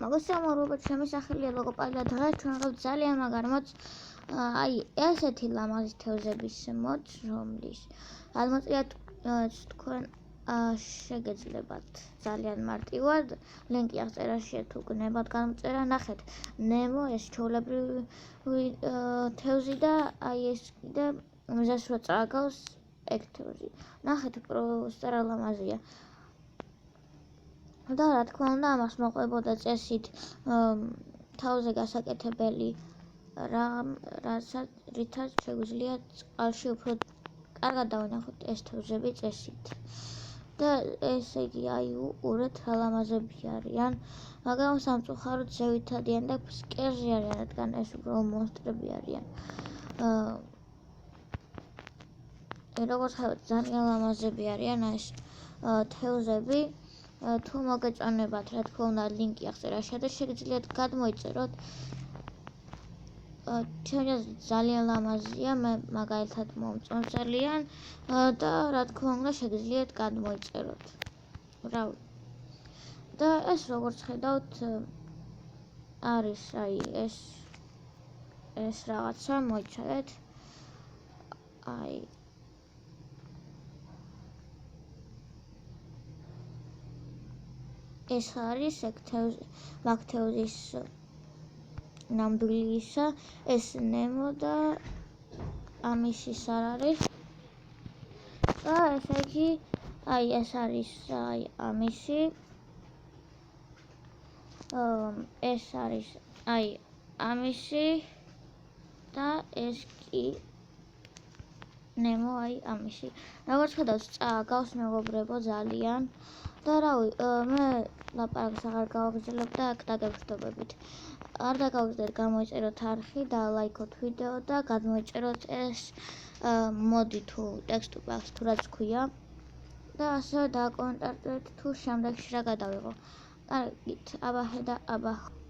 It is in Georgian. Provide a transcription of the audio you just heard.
მოგესალმებით, ჩემი სახელია ლოგოპაილოტ. დღეს ჩვენ ვიღებთ ძალიან მაგარ მოც ესეთი ლამაზი თევზების მოც, რომლის გადმოწიათ თქვენ შეგეძლებათ ძალიან მარტივად. ლინკი აღწერაშია თუ გნებათ გამოწერა. ნახეთ, ნემო ეს ჩვეულებრივი თევზი და ეს კიდე მიზეს რო წააგავს ეგ თევზი. ნახეთ, პროსტა რა ლამაზია. და რა თქმა უნდა, ამას მოყვებოდა წესით თავზე გასაკეთებელი რითაც შეგვიძლია წყალში უფრო კარგად დავინახოთ ეს თევზები წესით. და ესე იგი, უყურეთ რა ლამაზები არიან, მაგრამ სამწუხაროდ ზევით ადიან და ფსკერზე არიან, რადგან ეს უბრალოდ მონსტრები არიან. როგორც ხედავთ, ძალიან ლამაზები არიან ეს თევზები. თუ მოგეწონებათ, რა თქმა უნდა, ლინკი აღწერაშია და შეგიძლიათ გადმოიწეროთ. ჩემი ძალიან ლამაზია, მე მაგალითად მომწონს და რა თქმა უნდა, შეგიძლიათ გადმოიწეროთ. და ეს როგორც ხედავთ არის ეს რაღაცა, მოიცადეთ. ეს არის მაგ თევზის ნამდვილისა, ეს ნემო და ამისის არ არის. და ესე იგი, ეს არის ამისი, ეს არის ამისი და ეს კი ნემო ამისი. როგორც ხედავთ, წააგავს მეგობრებო ძალიან. და რავი, მე ლაპარაკს აღარ გავაგრძელებ და აქ დაგეგმდებით. არ დაგავიწყდეთ, გამოიწეროთ არხი და ლაიქოთ ვიდეო და გადმოიწეროთ ეს მოდი თუ ტექსტი აქვს თუ რაც ქვია და ასევე დააკომენტარეთ თუ შემდეგში რა გადავიღო. კარგით, აბაჰე და აბაჰ.